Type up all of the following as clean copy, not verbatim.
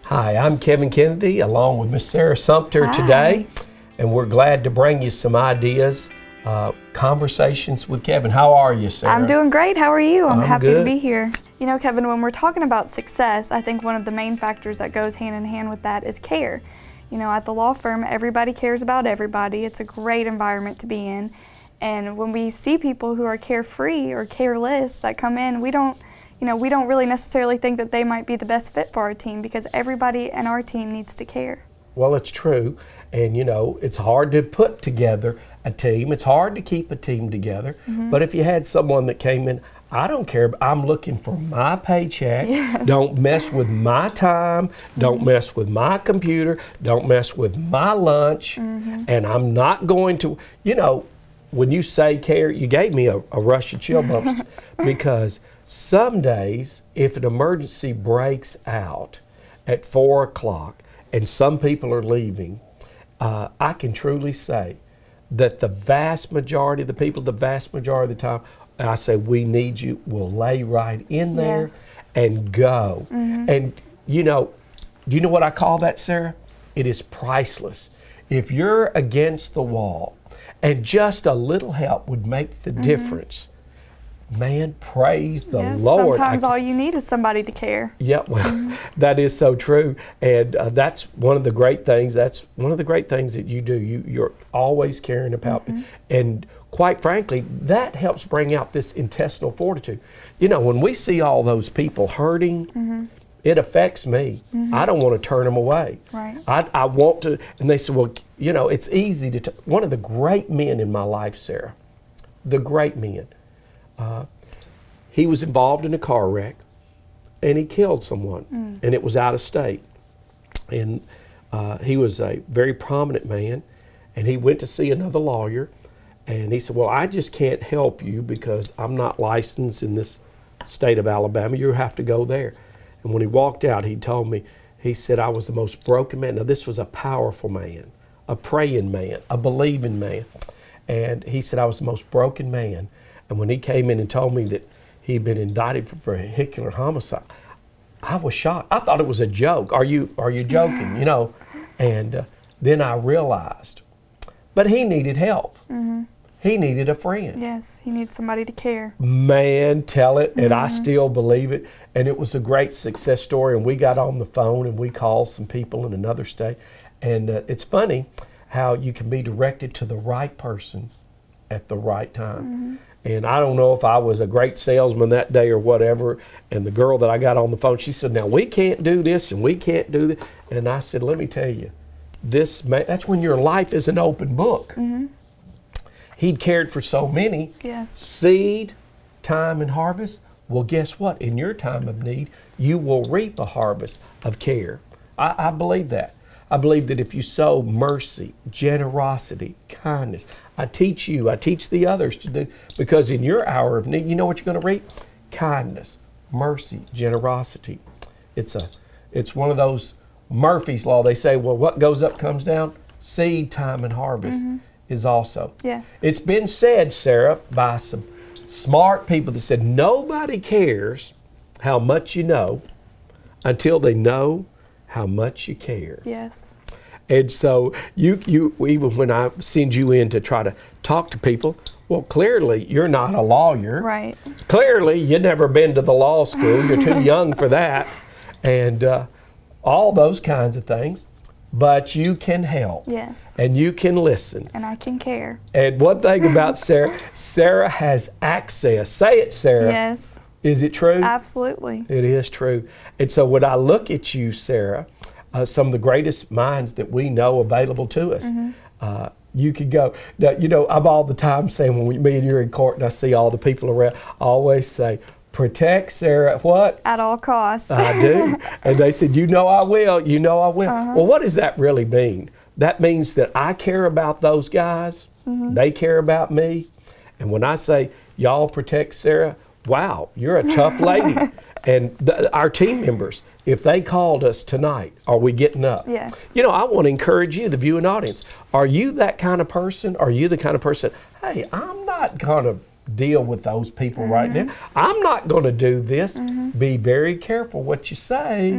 Hi, I'm Kevin Kennedy along with Miss Sarah Sumter today, and we're glad to bring you some ideas, conversations with Kevin. How are you, Sarah? I'm doing great. How are you? I'm happy good. to be here. You know, Kevin, when we're talking about success, I think one of the main factors that goes hand in hand with that is care. You know, at the law firm, everybody cares about everybody. It's a great environment to be in. And when we see people who are carefree or careless that come in, we don't really necessarily think that they might be the best fit for our team because everybody in our team needs to care. Well, it's true. And, you know, it's hard to put together a team. It's hard to keep a team together. But if you had someone that came in, I don't care, I'm looking for my paycheck. Yes. Don't mess with my time. Don't mess with my computer. Don't mess with my lunch. And I'm not going to, you know, when you say care, you gave me a rush of chill bumps because some days, if an emergency breaks out at 4 o'clock and some people are leaving, I can truly say that the vast majority of the people, the vast majority of the time, I say, we need you, will lay right in there Yes. and go. And, you know, do you know what I call that, Sarah? It is priceless. If you're against the wall and just a little help would make the difference, man, praise the Yes, Lord. sometimes all you need is somebody to care. Yeah, well, that is so true. And that's one of the great things. That's one of the great things that you do. You're always caring about me. And quite frankly, that helps bring out this intestinal fortitude. You know, when we see all those people hurting, it affects me. I don't want to turn them away. Right. I want to, and they said, well, you know, it's easy to, one of the great men in my life, Sarah, the great men, he was involved in a car wreck and he killed someone and it was out of state. And he was a very prominent man and he went to see another lawyer and he said, well, I just can't help you because I'm not licensed in this state of Alabama. You have to go there. And when he walked out, he told me, he said, I was the most broken man. Now, this was a powerful man, a praying man, a believing man. And he said, I was the most broken man. And when he came in and told me that he'd been indicted for vehicular homicide, I was shocked. I thought it was a joke. Are you joking? You know? And then I realized, but he needed help. He needed a friend. Yes, he needs somebody to care. Man, tell it, and I still believe it. And it was a great success story. And we got on the phone and we called some people in another state. And it's funny how you can be directed to the right person at the right time. And I don't know if I was a great salesman that day or whatever. And the girl that I got on the phone, she said, now we can't do this and we can't do this. And I said, let me tell you, that's when your life is an open book. He'd cared for so many. Yes. Seed, time, and harvest. Well, guess what? In your time of need, you will reap a harvest of care. I believe that. I believe that if you sow mercy, generosity, kindness, I teach the others to do, because in your hour of need, you know what you're going to reap? Kindness, mercy, generosity. It's one of those Murphy's Law. They say, well, what goes up comes down. Seed, time, and harvest is also. Yes. It's been said, Sarah, by some smart people that said nobody cares how much you know until they know how much you care. Yes. And so you even when I send you in to try to talk to people, well, clearly you're not a lawyer. Right. Clearly you've never been to the law school. You're too young for that. And all those kinds of things. But you can help. Yes. And you can listen. And I can care. And one thing about Sarah, Sarah has access. Say it, Sarah. Yes. Is it true? Absolutely. It is true. And so when I look at you, Sarah, some of the greatest minds that we know available to us, you could go. Now, you know, I'm all the time saying when me and you're in court and I see all the people around, I always say, protect Sarah, what? At all costs. I do. And they said, you know I will, you know I will. Well, what does that really mean? That means that I care about those guys. They care about me. And when I say, y'all protect Sarah, wow, you're a tough lady. And our team members, if they called us tonight, are we getting up? Yes. You know, I want to encourage you, the viewing audience. Are you that kind of person? Are you the kind of person, hey, I'm not going to deal with those people right now. I'm not going to do this. Be very careful what you say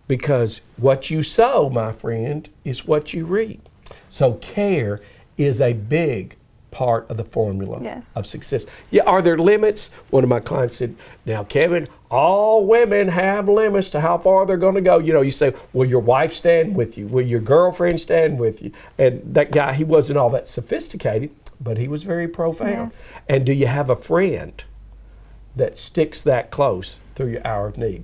because what you sow, my friend, is what you reap. So care is a big part of the formula Yes. of success. Yeah, are there limits? One of my clients said, now, Kevin, all women have limits to how far they're going to go. You know, you say, will your wife stand with you? Will your girlfriend stand with you? And that guy, he wasn't all that sophisticated, but he was very profound. Yes. And do you have a friend that sticks that close through your hour of need?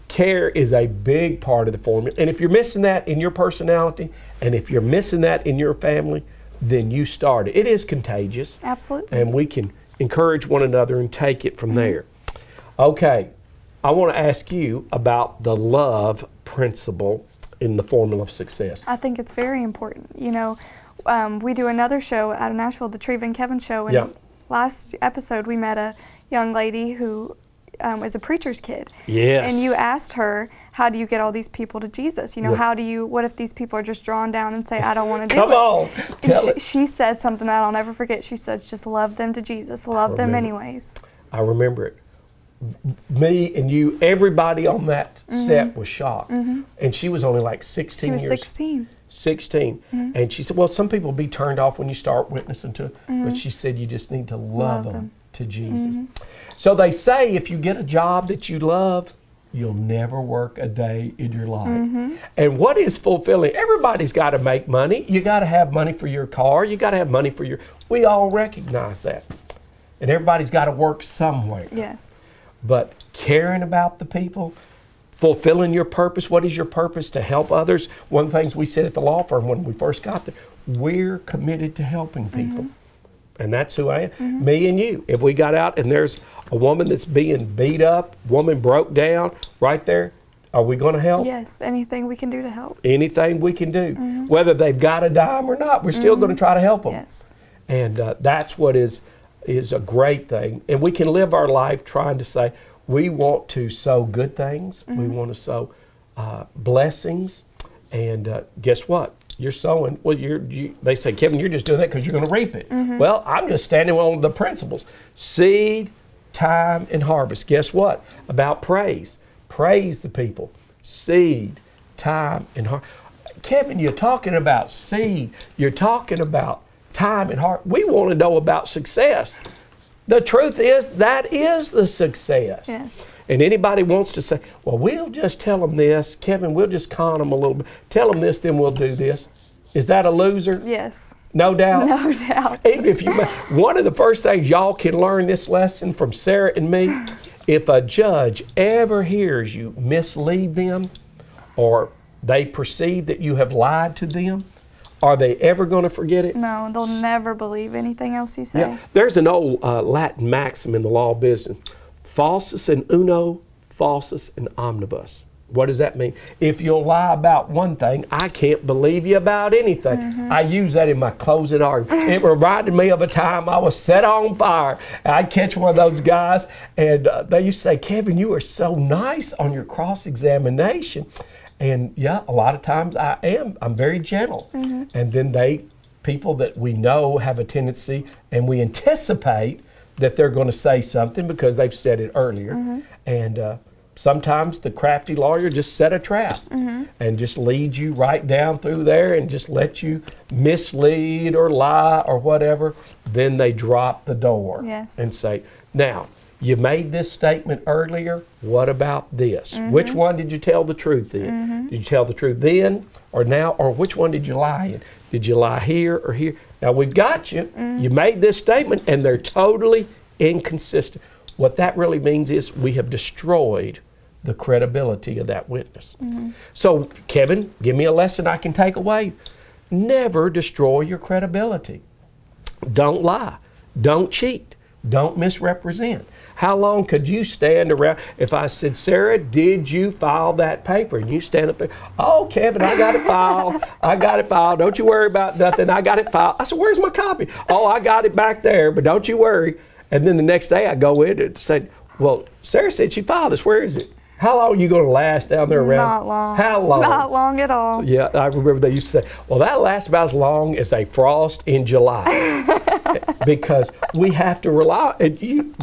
Care is a big part of the formula. And if you're missing that in your personality, and if you're missing that in your family, then you start it. It is contagious. Absolutely. And we can encourage one another and take it from there. Okay, I want to ask you about the love principle in the formula of success. I think it's very important. You know, we do another show out of Nashville, the Treva and Kevin show, and Yeah. last episode we met a young lady who is a preacher's kid. Yes. And you asked her, how do you get all these people to Jesus? You know, Yeah. what if these people are just drawn down and say, I don't want to do Come it? on, And tell it. she said something that I'll never forget. She said, just love them to Jesus. Love them remember. anyways. I remember it. Me and you, everybody on that set was shocked. And she was only like 16 She was years 16. 16. And she said, well, some people be turned off when you start witnessing to them. But she said, you just need to love them to Jesus. So they say if you get a job that you love, you'll never work a day in your life. And what is fulfilling? Everybody's got to make money. You got to have money for your car. You got to have money for we all recognize that. And everybody's got to work somewhere. Yes. But caring about the people, fulfilling your purpose. What is your purpose? To help others. One of the things we said at the law firm when we first got there, we're committed to helping people. And that's who I am. Me and you. If we got out and there's a woman that's being beat up, woman broke down, right there, are we going to help? Yes. Anything we can do to help. Anything we can do. Whether they've got a dime or not, we're still going to try to help them. Yes. And that's what is a great thing. And we can live our life trying to say, we want to sow good things. We want to sow blessings. And guess what? You're sowing. Well, they say, Kevin, you're just doing that because you're going to reap it. Well, I'm just standing on the principles. Seed, time, and harvest. Guess what? About praise. Praise the people. Seed, time, and harvest. Kevin, you're talking about seed. You're talking about time and heart. We want to know about success. The truth is, that is the success. Yes. And anybody wants to say, well, we'll just tell them this. Kevin, we'll just con them a little bit. Tell them this, then we'll do this. Is that a loser? Yes. No doubt. No doubt. Even if you, one of the first things y'all can learn this lesson from Sarah and me, if a judge ever hears you mislead them or they perceive that you have lied to them, are they ever going to forget it? No, they'll never believe anything else you say. Yeah. There's an old Latin maxim in the law of business, falsus in uno, falsus in omnibus. What does that mean? If you'll lie about one thing, I can't believe you about anything. I use that in my closing argument. It reminded me of a time I was set on fire. I'd catch one of those guys, and they used to say, Kevin, you are so nice on your cross-examination. And yeah, a lot of times I am. I'm very gentle. And then people that we know have a tendency, and we anticipate that they're going to say something because they've said it earlier. And sometimes the crafty lawyer just set a trap and just leads you right down through there and just let you mislead or lie or whatever. Then they drop the door and say, now, you made this statement earlier. What about this? Which one did you tell the truth in? Did you tell the truth then or now? Or which one did you lie in? Did you lie here or here? Now we've got you. You made this statement and they're totally inconsistent. What that really means is we have destroyed the credibility of that witness. So, Kevin, give me a lesson I can take away. Never destroy your credibility. Don't lie. Don't cheat. Don't misrepresent. How long could you stand around if I said, Sarah, did you file that paper? And you stand up there, oh, Kevin, I got it filed. I got it filed. Don't you worry about nothing. I got it filed. I said, where's my copy? Oh, I got it back there, but don't you worry. And then the next day I go in and say, well, Sarah said she filed this. Where is it? How long are you going to last down there around? Not long. How long? Not long at all. Yeah, I remember they used to say, well, that lasts about as long as a frost in July. Because we have to rely, and you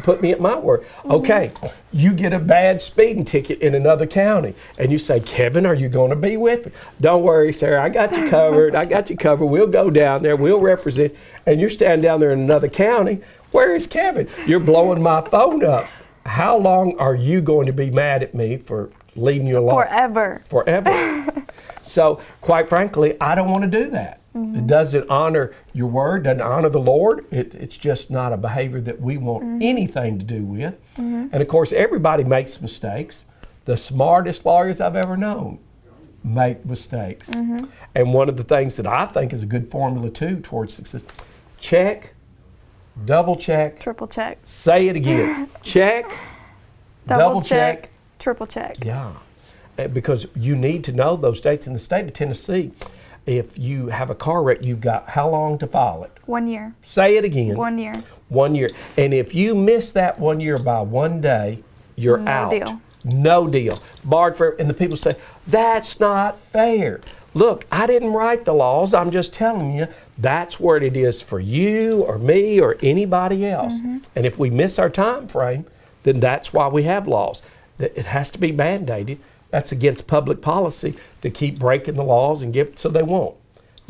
put me at my word. Okay, you get a bad speeding ticket in another county, and you say, Kevin, are you going to be with me? Don't worry, Sarah, I got you covered. I got you covered. We'll go down there. We'll represent. And you're standing down there in another county. Where is Kevin? You're blowing my phone up. How long are you going to be mad at me for leading you along? Forever. Forever. So, quite frankly, I don't want to do that. It doesn't honor your word, doesn't honor the Lord. It's just not a behavior that we want anything to do with. And of course, everybody makes mistakes. The smartest lawyers I've ever known make mistakes. And one of the things that I think is a good formula too towards success, check, double check, Triple check. say it again, check, double check, triple check. yeah, because you need to know those dates. In the state of Tennessee, if you have a car wreck, you've got how long to file it? 1 year. Say it again. 1 year. 1 year. And if you miss that 1 year by one day, you're No out. deal. No deal. Barred for, and the people say, that's not fair. Look, I didn't write the laws. I'm just telling you, that's what it is for you or me or anybody else. And if we miss our time frame, then that's why we have laws. It has to be mandated. That's against public policy to keep breaking the laws and give, so they won't.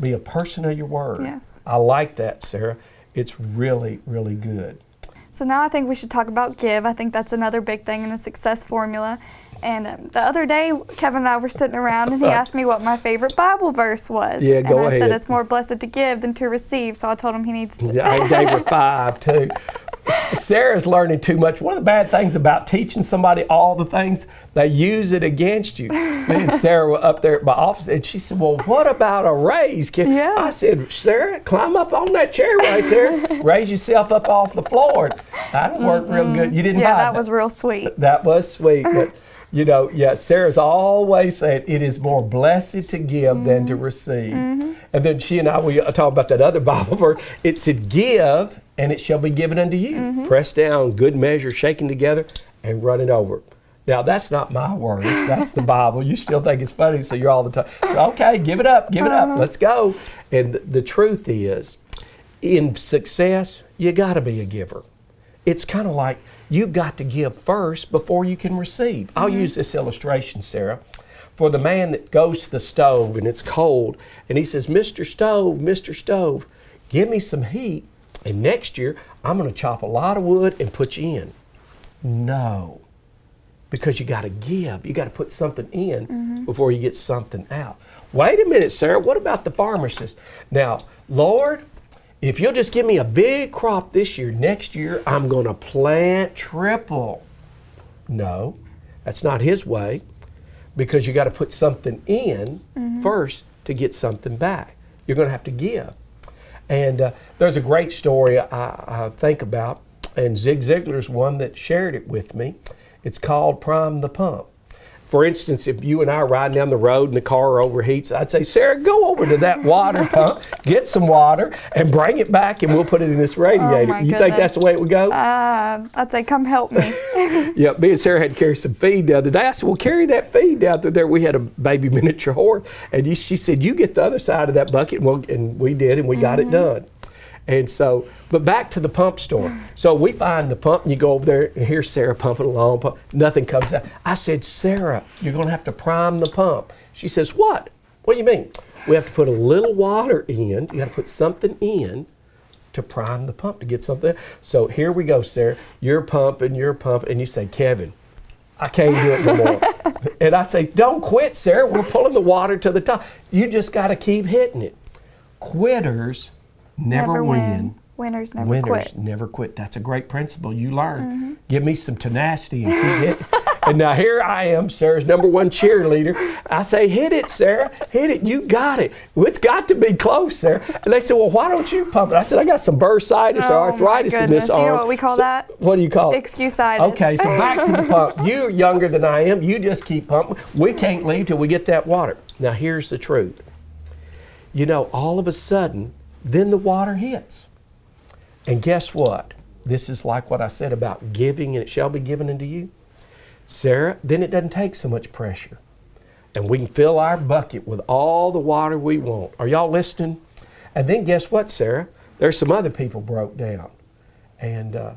Be a person of your word. Yes. I like that, Sarah. It's really, really good. So now I think we should talk about give. I think that's another big thing in a success formula. And the other day, Kevin and I were sitting around, and he asked me what my favorite Bible verse was. Yeah, go and I ahead. said it's more blessed to give than to receive. So I told him he needs to. I gave her 5 too. Sarah's learning too much. One of the bad things about teaching somebody all the things, they use it against you. Me and Sarah were up there at my office, and she said, well, what about a raise? Yeah. I said, Sarah, climb up on that chair right there. Raise yourself up off the floor. That worked real good. You didn't Yeah, buy that was real sweet. That was sweet. But, you know, yeah, Sarah's always saying it is more blessed to give than to receive. And then she and I, we talk about that other Bible verse. It said, give, and it shall be given unto you. Pressed down, good measure, shaken together, and running over. Now, that's not my words. That's the Bible. You still think it's funny, so you're all the time. So, okay, give it up, let's go. And the truth is, in success, you got to be a giver. It's kind of like you've got to give first before you can receive. I'll use this illustration, Sarah. For the man that goes to the stove and it's cold, and he says, Mr. Stove, give me some heat, and next year I'm going to chop a lot of wood and put you in. No, because you got to give. You got to put something in before you get something out. Wait a minute, Sarah, what about the pharmacist? Now, Lord, if you'll just give me a big crop this year, next year I'm going to plant triple. No, that's not his way, because you got to put something in first to get something back. You're going to have to give. And there's a great story I think about, and Zig Ziglar's one that shared it with me. It's called Prime the Pump. For instance, if you and I are riding down the road and the car overheats, I'd say, Sarah, go over to that water pump, get some water, and bring it back, and we'll put it in this radiator. You think that's the way it would go? I'd say, come help me. Yeah, me and Sarah had to carry some feed the other day. I said, well, carry that feed down through there. We had a baby miniature horse, and she said, you get the other side of that bucket, and we did, and we got it done. And so, but back to the pump store. So we find the pump, and you go over there, and here's Sarah pumping along. Nothing comes out. I said, Sarah, you're going to have to prime the pump. She says, what? What do you mean? We have to put a little water in. You got to put something in to prime the pump to get something. So here we go, Sarah. You're pumping, and you say, Kevin, I can't do it no more. And I say, don't quit, Sarah. We're pulling the water to the top. You just got to keep hitting it. Quitters never win. Winners never Winners quit. never quit. That's a great principle you learned. Give me some tenacity and keep hitting. And now here I am, Sarah's number one cheerleader. I say, hit it, Sarah. Hit it. You got it. Well, it's got to be close, Sarah. And they said, well, why don't you pump it? I said, I got some bursitis or arthritis in this arm. You know what we call that? What do you call it? Excuse-itis. Okay, so back to the pump. You're younger than I am. You just keep pumping. We can't leave till we get that water. Now, here's the truth. You know, all of a sudden, then the water hits. And guess what? This is like what I said about giving, and it shall be given unto you. Sarah, then it doesn't take so much pressure. And we can fill our bucket with all the water we want. Are y'all listening? And then guess what, Sarah? There's some other people broke down. And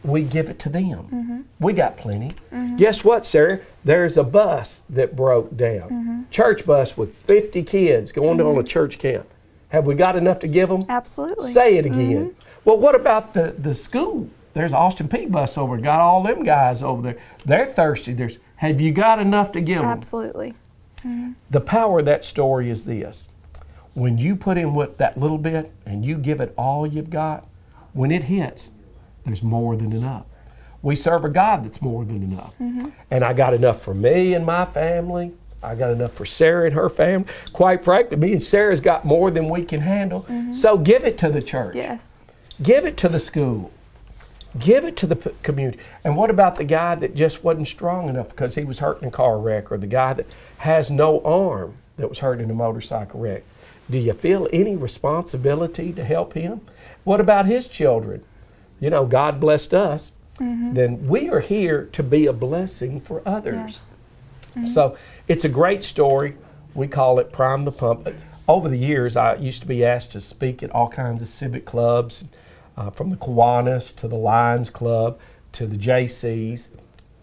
we give it to them. We got plenty. Guess what, Sarah? There's a bus that broke down. Church bus with 50 kids going on a church camp. Have we got enough to give them? Absolutely. Say it again. Well, what about the school? There's Austin P bus over. Got all them guys over there. They're thirsty. Have you got enough to give them? Absolutely. The power of that story is this. When you put in that little bit and you give it all you've got, when it hits, there's more than enough. We serve a God that's more than enough. And I got enough for me and my family. I got enough for Sarah and her family. Quite frankly, me and Sarah's got more than we can handle. So give it to the church. Yes. Give it to the school. Give it to the community. And what about the guy that just wasn't strong enough because he was hurt in a car wreck, or the guy that has no arm that was hurt in a motorcycle wreck? Do you feel any responsibility to help him? What about his children? You know, God blessed us. Then we are here to be a blessing for others. Yes. So it's a great story. We call it Prime the Pump. Over the years, I used to be asked to speak at all kinds of civic clubs, from the Kiwanis to the Lions Club to the JCs.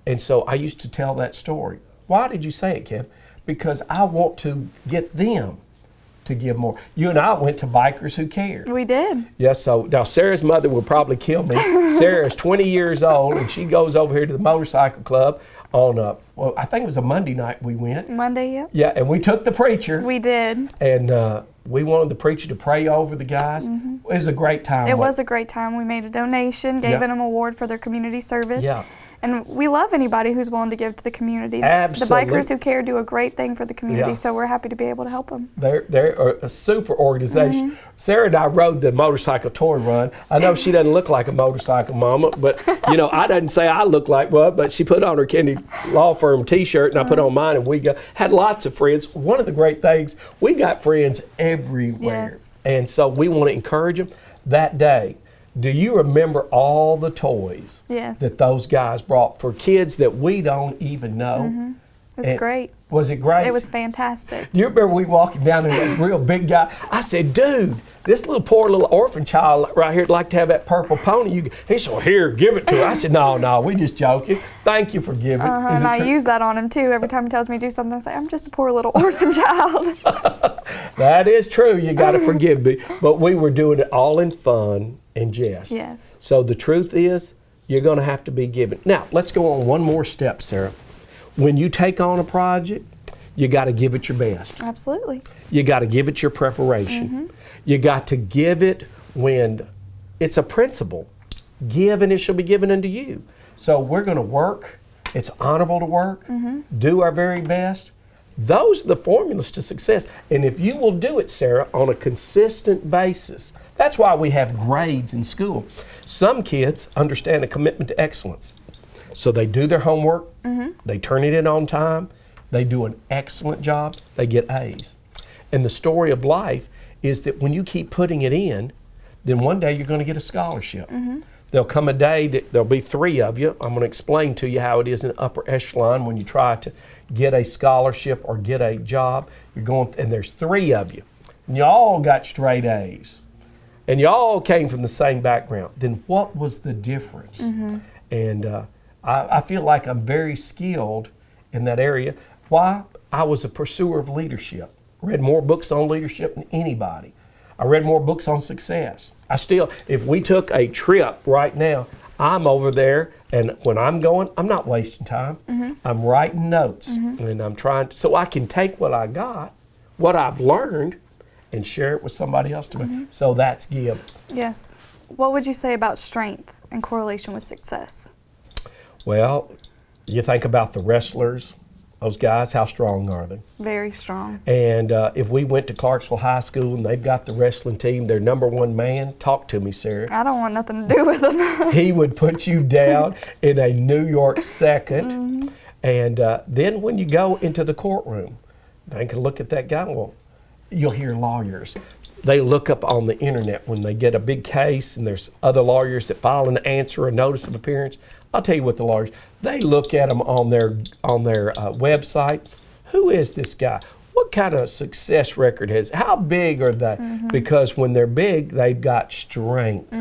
And so I used to tell that story. Why did you say it, Kev? Because I want to get them to give more. You and I went to Bikers Who Care. We did. Yes, so now Sarah's mother will probably kill me. Sarah's 20 years old, and she goes over here to the motorcycle club on well, I think it was a Monday night we went. Monday, yep. Yeah, and we took the preacher. We did. And we wanted the preacher to pray over the guys. It was a great time. It was a great time. We made a donation, gave them an award for their community service. Yeah. And we love anybody who's willing to give to the community. Absolutely. The Bikers Who Care do a great thing for the community, Yeah. so we're happy to be able to help them. They're a super organization. Sarah and I rode the motorcycle toy run. I know she doesn't look like a motorcycle mama, but you know, I didn't say I look like one, but she put on her Kennedy Law Firm t-shirt and I put on mine, and we had lots of friends. One of the great things, we got friends everywhere. Yes. And so we want to encourage them. That day, do you remember all the toys Yes. that those guys brought for kids that we don't even know? It's And great. Was it great? It was fantastic. You remember we walking down there, that real big guy? I said, dude, this little poor little orphan child right here would like to have that purple pony. He said, well, here, give it to her. I said, no, we just joking. Thank you for giving. Is And it I true? use that on him too. Every time he tells me to do something, I say, I'm just a poor little orphan child. That is true. You got to forgive me. But we were doing it all in fun and jest. Yes. So the truth is, you're going to have to be given. Now, let's go on one more step, Sarah. When you take on a project, you got to give it your best. Absolutely. You got to give it your preparation. You got to give it when it's a principle. Give and it shall be given unto you. So we're going to work. It's honorable to work. Do our very best. Those are the formulas to success. And if you will do it, Sarah, on a consistent basis, that's why we have grades in school. Some kids understand a commitment to excellence. So they do their homework, they turn it in on time, they do an excellent job, they get A's. And the story of life is that when you keep putting it in, then one day you're going to get a scholarship. There'll come a day that there'll be 3 of you. I'm going to explain to you how it is in upper echelon when you try to get a scholarship or get a job. You're going, and there's 3 of you, and you all got straight A's, and you all came from the same background. Then what was the difference? And I feel like I'm very skilled in that area. Why? I was a pursuer of leadership. Read more books on leadership than anybody. I read more books on success. If we took a trip right now, I'm over there, and when I'm going, I'm not wasting time. I'm writing notes, and I'm trying to, so I can take what I got, what I've learned, and share it with somebody else to me. So that's give. Yes. What would you say about strength in correlation with success? Well, you think about the wrestlers, those guys, how strong are they? Very strong. And if we went to Clarksville High School and they've got the wrestling team, their number 1 man, talk to me, Sarah. I don't want nothing to do with them. He would put you down in a New York second. And then when you go into the courtroom, they can look at that guy. Well, you'll hear lawyers. They look up on the internet when they get a big case and there's other lawyers that file an answer, a notice of appearance. I'll tell you what the lawyers, they look at them on their website. Who is this guy? What kind of success record has? How big are they? Because when they're big, they've got strength.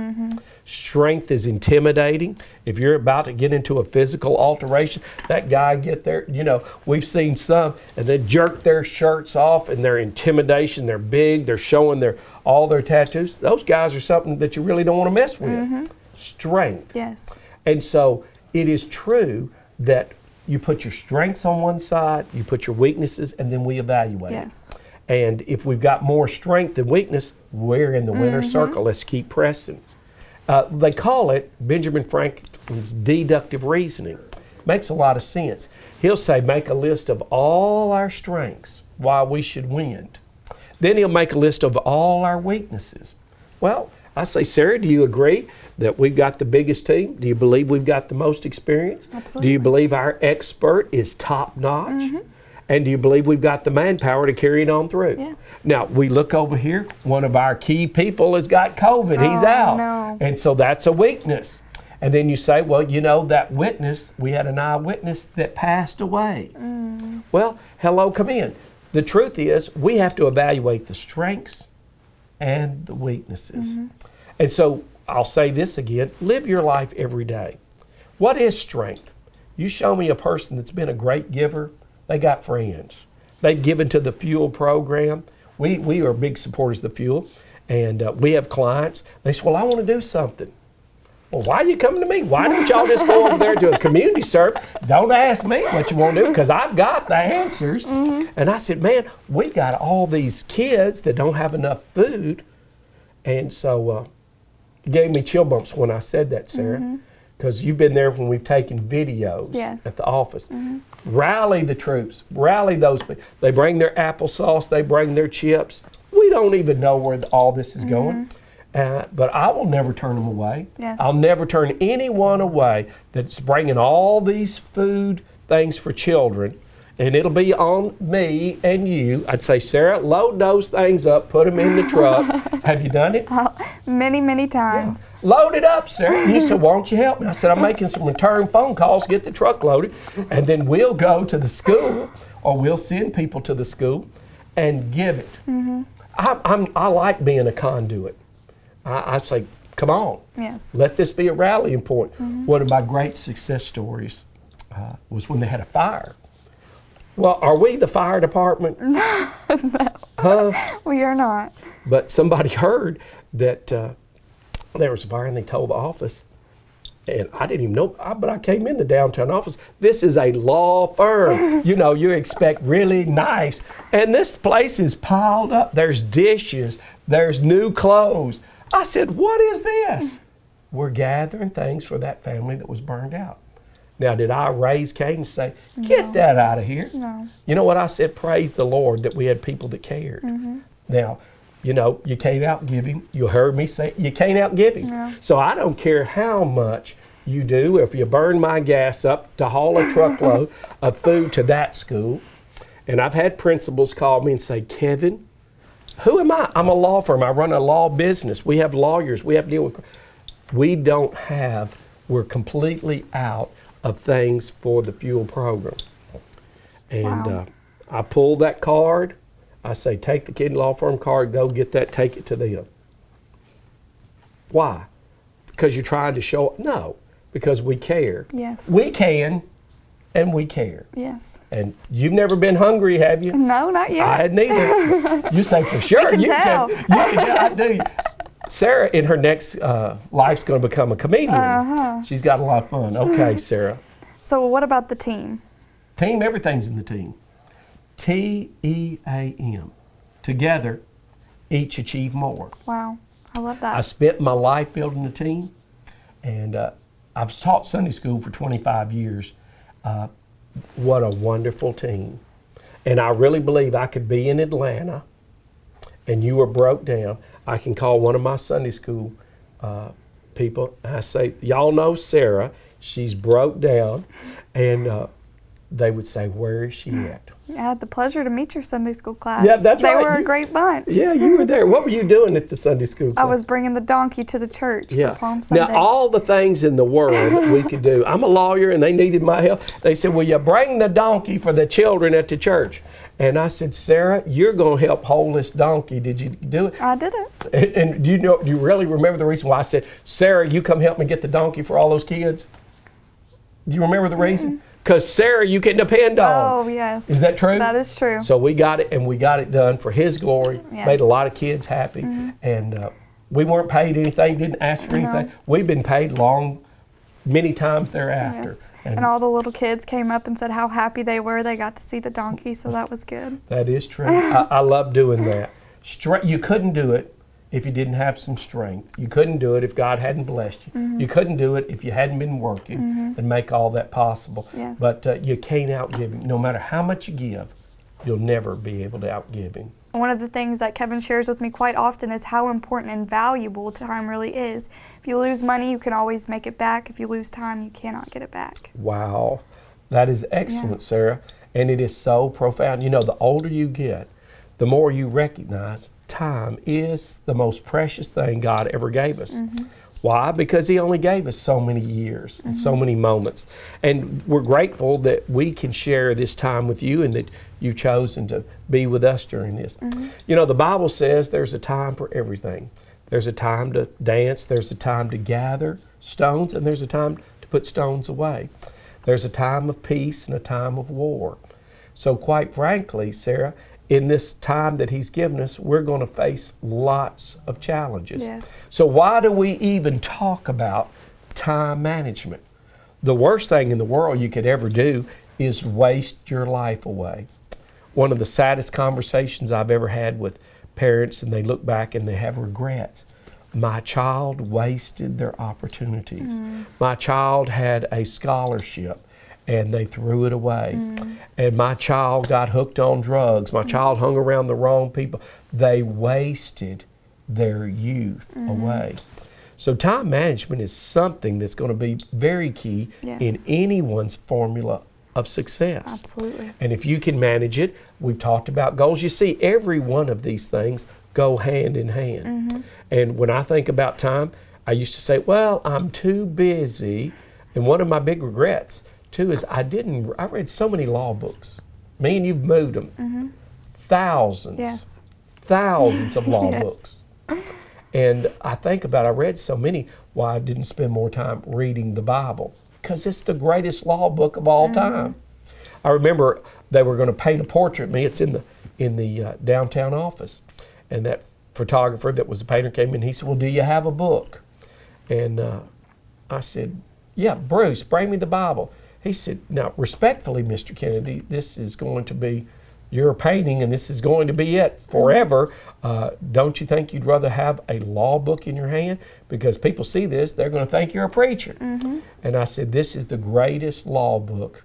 Strength is intimidating. If you're about to get into a physical alteration, that guy get there. You know, we've seen some, and they jerk their shirts off, and their intimidation. They're big. They're showing all their tattoos. Those guys are something that you really don't want to mess with. Strength. Yes. And so it is true that you put your strengths on one side, you put your weaknesses, and then we evaluate. Yes. And if we've got more strength than weakness, we're in the winner's circle. Let's keep pressing. They call it Benjamin Franklin's deductive reasoning. Makes a lot of sense. He'll say, make a list of all our strengths, why we should win. Then he'll make a list of all our weaknesses. Well, I say, Sarah, do you agree that we've got the biggest team? Do you believe we've got the most experience? Absolutely. Do you believe our expert is top notch? And do you believe we've got the manpower to carry it on through? Yes. Now, we look over here, one of our key people has got COVID. He's Oh, out. no. And so that's a weakness. And then you say, well, you know, that witness, we had an eyewitness that passed away. Well, hello, come in. The truth is, we have to evaluate the strengths and the weaknesses. And so I'll say this again, live your life every day. What is strength? You show me a person that's been a great giver, they got friends. They've given to the Fuel program. We are big supporters of the Fuel, and we have clients. They say, well, I want to do something. Well, why are you coming to me? Why don't y'all just go over there to a community service? Don't ask me what you want to do, because I've got the answers. And I said, man, we got all these kids that don't have enough food. And so it gave me chill bumps when I said that, Sarah, because you've been there when we've taken videos Yes. at the office. Rally the troops, rally those people. They bring their applesauce, they bring their chips. We don't even know where all this is going. But I will never turn them away. Yes. I'll never turn anyone away that's bringing all these food things for children. And it'll be on me and you. I'd say, Sarah, load those things up, put them in the truck. Have you done it? Many, many times. Load it up, Sarah. And you said, won't you help me? I said, I'm making some return phone calls, get the truck loaded, and then we'll go to the school, or we'll send people to the school and give it. I like being a conduit. I say, come on. Yes. Let this be a rallying point. One of my great success stories was when they had a fire. Well, are we the fire department? No. Huh? We are not. But somebody heard that there was a fire, and they told the office. And I didn't even know, but I came in the downtown office. This is a law firm. You know, you expect really nice. And this place is piled up. There's dishes. There's new clothes. I said, what is this? We're gathering things for that family that was burned out. Now, did I raise Cain and say, get that out of here? No. You know what I said? Praise the Lord that we had people that cared. Now, you know, you can't outgive him. You heard me say you can't outgive him. Yeah. So I don't care how much you do. If you burn my gas up to haul a truckload of food to that school, and I've had principals call me and say, Kevin, who am I? I'm a law firm. I run a law business. We have lawyers. We have to deal with. We're completely out of things for the Fuel program. And Wow. I pull that card. I say, take the kid law firm card, go get that, take it to them. Why? Because you're trying to show, no, because we care. Yes. We can, and we care. Yes. And you've never been hungry, have you? No, not yet. I had neither. You say for sure. can tell. I do. Sarah, in her next life's going to become a comedian. She's got a lot of fun. Okay, Sarah. So what about the team? Team, everything's in the team. TEAM. Together, each achieve more. Wow. I love that. I spent my life building a team, and I've taught Sunday school for 25 years. What a wonderful team. And I really believe I could be in Atlanta, and you were broke down. I can call one of my Sunday school people, and I say, y'all know Sarah, she's broke down, and they would say, "Where is she at?" I had the pleasure to meet your Sunday school class. Yeah, that's they right. They were a great bunch. Yeah, you were there. What were you doing at the Sunday school class? I was bringing the donkey to the church for Palm Sunday. Now, all the things in the world that we could do. I'm a lawyer, and they needed my help. They said, "Will you bring the donkey for the children at the church?" And I said, "Sarah, you're going to help hold this donkey." Did you do it? I did it. And do you really remember the reason why I said, "Sarah, you come help me get the donkey for all those kids"? Do you remember the reason? Because Sarah, you can depend on. Oh, yes. Is that true? That is true. So we got it, and we got it done for His glory. Yes. Made a lot of kids happy, and we weren't paid anything. Didn't ask for anything. We've been paid many times thereafter. Yes. And all the little kids came up and said how happy they were. They got to see the donkey, so that was good. That is true. I love doing that. You couldn't do it if you didn't have some strength. You couldn't do it if God hadn't blessed you. You couldn't do it if you hadn't been working and make all that possible. Yes. But you can't outgive Him. No matter how much you give, you'll never be able to outgive Him. One of the things that Kevin shares with me quite often is how important and valuable time really is. If you lose money, you can always make it back. If you lose time, you cannot get it back. Wow. That is excellent, Sarah. And it is so profound. You know, the older you get, the more you recognize time is the most precious thing God ever gave us. Why? Because He only gave us so many years and so many moments. And we're grateful that we can share this time with you and that you've chosen to be with us during this. You know, the Bible says there's a time for everything. There's a time to dance, there's a time to gather stones, and there's a time to put stones away. There's a time of peace and a time of war. So quite frankly, Sarah, in this time that He's given us, we're going to face lots of challenges. Yes. So why do we even talk about time management? The worst thing in the world you could ever do is waste your life away. One of the saddest conversations I've ever had with parents, and they look back and they have regrets. My child wasted their opportunities. My child had a scholarship and they threw it away. And my child got hooked on drugs. My child hung around the wrong people. They wasted their youth away. So time management is something that's going to be very key in anyone's formula of success. Absolutely. And if you can manage it, we've talked about goals. You see, every one of these things go hand in hand. And when I think about time, I used to say, well, I'm too busy. And one of my big regrets too is I read so many law books. Me and you've moved them. Thousands. Thousands of law books. And I think about, I read so many, why I didn't spend more time reading the Bible. Because it's the greatest law book of all time. I remember they were going to paint a portrait of me. It's in the downtown office. And that photographer that was a painter came in. He said, well, do you have a book? And I said, yeah, Bruce, bring me the Bible. He said, now, respectfully, Mr. Kennedy, this is going to be your painting and this is going to be it forever. Don't you think you'd rather have a law book in your hand? Because people see this, they're going to think you're a preacher. And I said, this is the greatest law book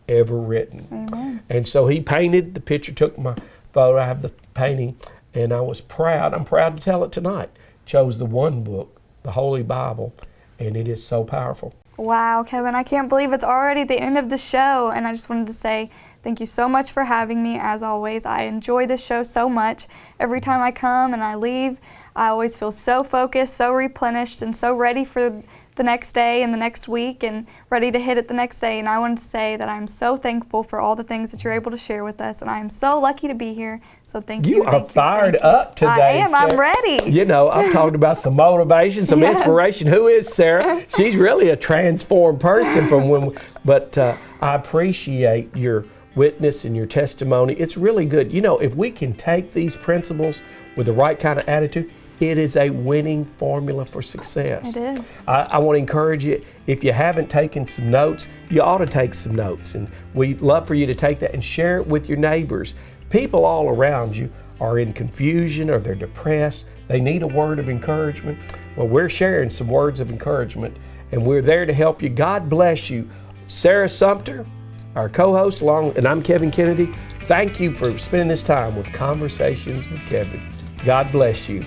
ever written. And so he painted the picture, took my photo, I have the painting, and I was proud. I'm proud to tell it tonight. Chose the one book, the Holy Bible, and it is so powerful. Wow, Kevin, I can't believe it's already the end of the show. And I just wanted to say thank you so much for having me. As always, I enjoy this show so much. Every time I come and I leave, I always feel so focused, so replenished, and so ready for the next day and the next week and ready to hit it the next day. And I wanted to say that I'm so thankful for all the things that you're able to share with us. And I am so lucky to be here. So thank you. You are fired up today, I am. Sarah. I'm ready. You know, I've talked about some motivation, some inspiration. Who is Sarah? She's really a transformed person from when, but I appreciate your witness and your testimony. It's really good. You know, if we can take these principles with the right kind of attitude, it is a winning formula for success. It is. I want to encourage you, if you haven't taken some notes, you ought to take some notes. And we'd love for you to take that and share it with your neighbors. People all around you are in confusion or they're depressed. They need a word of encouragement. Well, we're sharing some words of encouragement and we're there to help you. God bless you. Sarah Sumter, our co-host, and I'm Kevin Kennedy. Thank you for spending this time with Conversations with Kevin. God bless you.